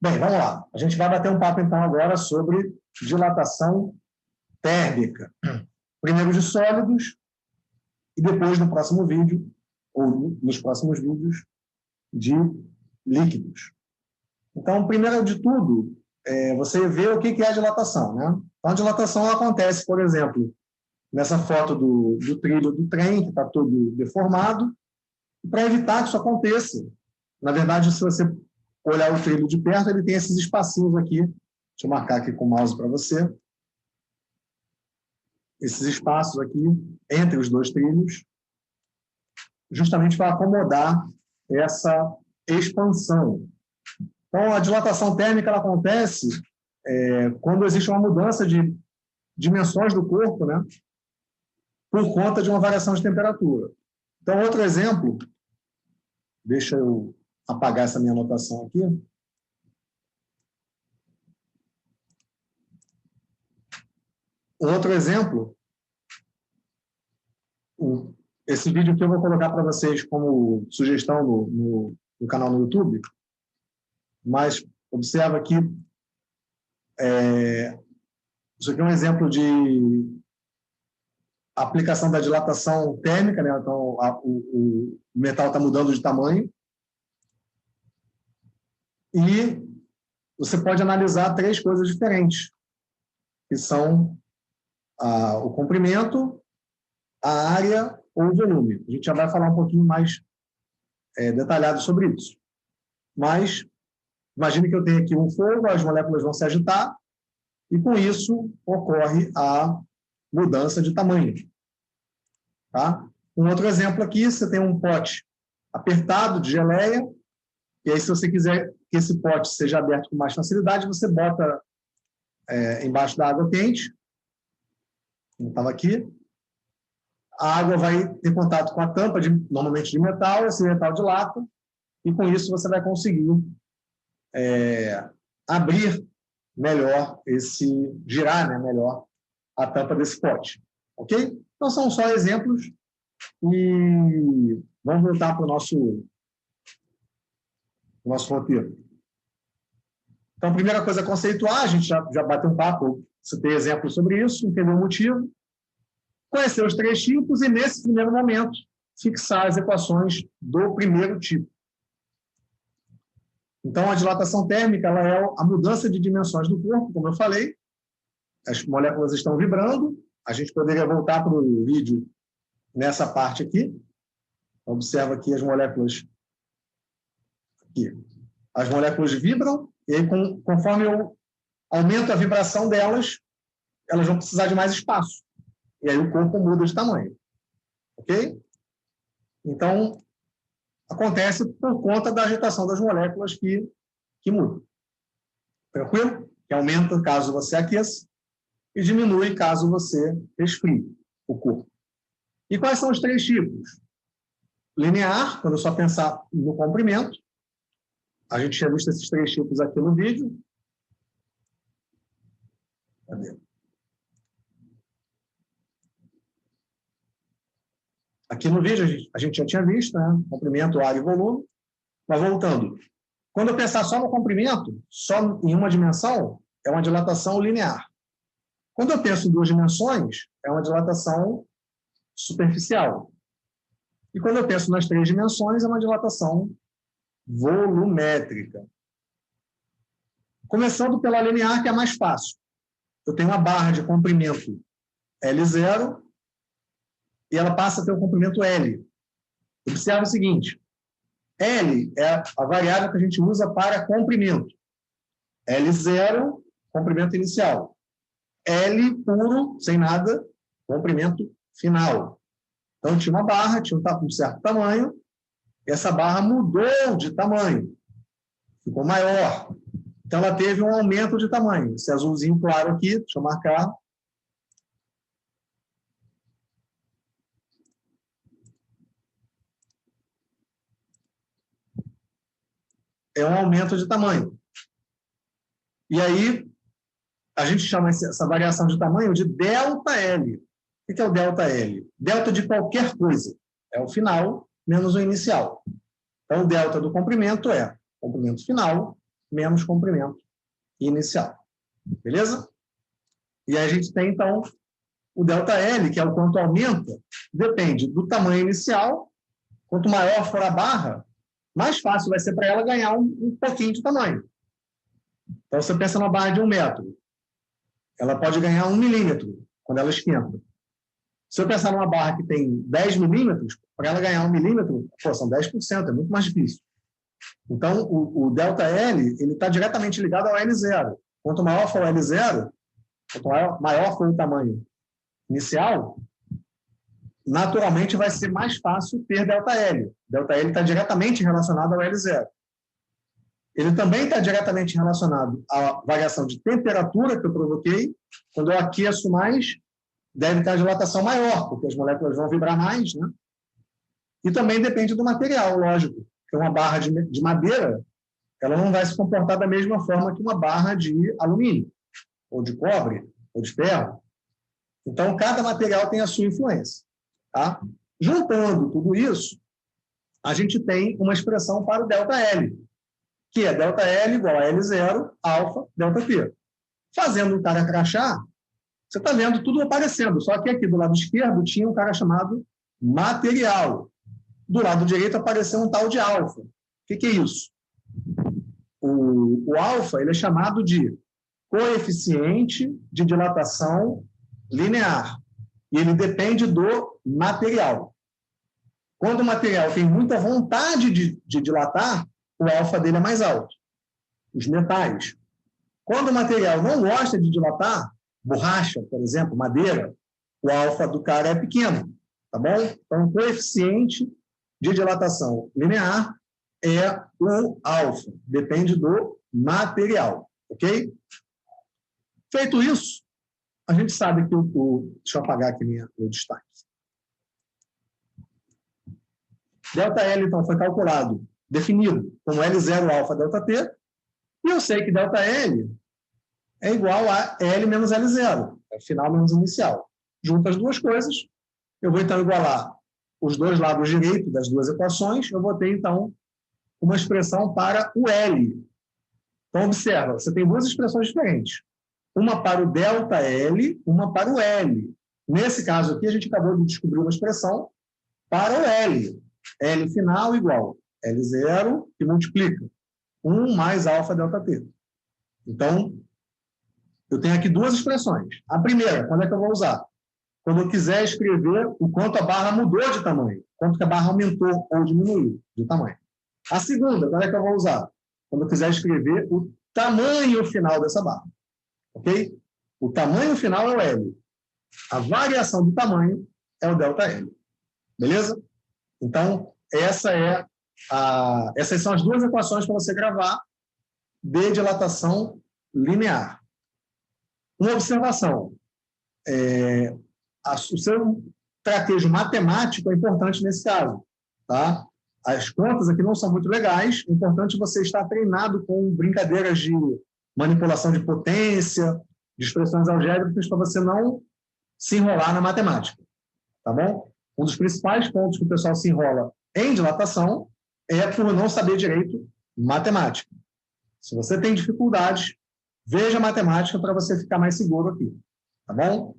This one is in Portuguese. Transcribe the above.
Bem, vamos lá. A gente vai bater um papo, então, agora sobre dilatação térmica. Primeiro de sólidos e depois, no próximo vídeo, ou nos próximos vídeos, de líquidos. Então, primeiro de tudo, você vê o que é a dilatação, né? Então, a dilatação acontece, por exemplo, nessa foto do trilho do trem, que está todo deformado. Para evitar que isso aconteça, na verdade, se você olhar o trilho de perto, ele tem esses espacinhos aqui. Deixa eu marcar aqui com o mouse para você. Esses espaços aqui entre os dois trilhos, justamente para acomodar essa expansão. Então, a dilatação térmica ela acontece quando existe uma mudança de dimensões do corpo, né, por conta de uma variação de temperatura. Então, outro exemplo, deixa eu apagar essa minha anotação aqui. Outro exemplo, esse vídeo aqui eu vou colocar para vocês como sugestão no canal no YouTube, mas observa aqui, isso aqui é um exemplo de aplicação da dilatação térmica, né? Então o metal está mudando de tamanho, e você pode analisar três coisas diferentes, que são o comprimento, a área ou o volume. A gente já vai falar um pouquinho mais detalhado sobre isso. Mas imagine que eu tenho aqui um fogo, as moléculas vão se agitar, e com isso ocorre a mudança de tamanho. Tá? Um outro exemplo aqui, você tem um pote apertado de geleia, e aí se você quiser que esse pote seja aberto com mais facilidade, você bota embaixo da água quente, como estava aqui, a água vai ter contato com a tampa, normalmente de metal, esse metal dilata, e com isso você vai conseguir abrir melhor girar, né, melhor a tampa desse pote. Ok? Então, são só exemplos, e vamos voltar para o nosso roteiro. Então, a primeira coisa é conceituar, a gente já bateu um papo, você tem exemplos sobre isso, entender o motivo, conhecer os três tipos e, nesse primeiro momento, fixar as equações do primeiro tipo. Então, a dilatação térmica ela é a mudança de dimensões do corpo, como eu falei, as moléculas estão vibrando, a gente poderia voltar para o vídeo nessa parte aqui, observa aqui as moléculas, as moléculas vibram, e aí, conforme eu aumento a vibração delas, elas vão precisar de mais espaço, e aí o corpo muda de tamanho. Ok? Então, acontece por conta da agitação das moléculas que mudam. Tranquilo? Que aumenta caso você aqueça e diminui caso você resfrie o corpo. E quais são os três tipos? Linear, quando eu só pensar no comprimento. A gente tinha visto esses três tipos aqui no vídeo. Cadê? Aqui no vídeo a gente já tinha visto, né? Comprimento, área e volume. Mas voltando, quando eu pensar só no comprimento, só em uma dimensão, é uma dilatação linear. Quando eu penso em duas dimensões, é uma dilatação superficial. E quando eu penso nas três dimensões, é uma dilatação volumétrica. Começando pela linear, que é mais fácil. Eu tenho uma barra de comprimento L0 e ela passa a ter o comprimento L. Observe o seguinte, L é a variável que a gente usa para comprimento. L0, comprimento inicial. L puro, sem nada, comprimento final. Então, tinha uma barra, tinha um certo tamanho, e essa barra mudou de tamanho, ficou maior. Então, ela teve um aumento de tamanho. Esse azulzinho claro aqui, deixa eu marcar. É um aumento de tamanho. E aí, a gente chama essa variação de tamanho de ΔL. O que é o ΔL? Delta de qualquer coisa. É o final menos o inicial. Então, o delta do comprimento é comprimento final menos comprimento inicial. Beleza? E aí a gente tem, então, o ΔL, que é o quanto aumenta, depende do tamanho inicial. Quanto maior for a barra, mais fácil vai ser para ela ganhar um pouquinho de tamanho. Então, você pensa numa barra de 1 metro. Ela pode ganhar 1 milímetro quando ela esquenta. Se eu pensar numa barra que tem 10 milímetros, para ela ganhar 1 milímetro, são 10%, é muito mais difícil. Então, o ΔL está diretamente ligado ao L0. Quanto maior for o L0, quanto maior for o tamanho inicial, naturalmente vai ser mais fácil ter ΔL. ΔL está diretamente relacionado ao L0. Ele também está diretamente relacionado à variação de temperatura que eu provoquei. Quando eu aqueço mais, deve ter a dilatação maior, porque as moléculas vão vibrar mais, né? E também depende do material, lógico. Porque uma barra de madeira, ela não vai se comportar da mesma forma que uma barra de alumínio, ou de cobre, ou de ferro. Então, cada material tem a sua influência. Tá? Juntando tudo isso, a gente tem uma expressão para o ΔL, que é ΔL igual a L0, alfa, ΔT. Fazendo um cara crachá, você está vendo tudo aparecendo, só que aqui do lado esquerdo tinha um cara chamado material. Do lado direito apareceu um tal de alfa. O que é isso? O alfa ele é chamado de coeficiente de dilatação linear. E ele depende do material. Quando o material tem muita vontade de dilatar, o alfa dele é mais alto. Os metais. Quando o material não gosta de dilatar, borracha, por exemplo, madeira, o alfa do cara é pequeno. Tá bom? Então, o coeficiente de dilatação linear é o alfa. Depende do material. Ok? Feito isso, a gente sabe que deixa eu apagar aqui o destaque. ΔL, então, foi calculado, definido como L0 alfa ΔT, e eu sei que ΔL é igual a L menos L0, é final menos inicial. Junto as duas coisas, eu vou, então, igualar os dois lados direitos das duas equações, eu vou ter, então, uma expressão para o L. Então, observa, você tem duas expressões diferentes. Uma para o ΔL, uma para o L. Nesse caso aqui, a gente acabou de descobrir uma expressão para o L. L final igual L0, que multiplica 1 mais alfa ΔT. Então, eu tenho aqui duas expressões. A primeira, quando é que eu vou usar? Quando eu quiser escrever o quanto a barra mudou de tamanho, quanto que a barra aumentou ou diminuiu de tamanho. A segunda, quando é que eu vou usar? Quando eu quiser escrever o tamanho final dessa barra. Ok? O tamanho final é o L. A variação de tamanho é o ΔL. Beleza? Então, essas são as duas equações para você gravar de dilatação linear. Uma observação. O seu traquejo matemático é importante nesse caso. Tá? As contas aqui não são muito legais. É importante você estar treinado com brincadeiras de manipulação de potência, de expressões algébricas, para você não se enrolar na matemática. Tá bom? Um dos principais pontos que o pessoal se enrola em dilatação é por não saber direito matemática. Se você tem dificuldades, veja matemática para você ficar mais seguro aqui. Tá bom?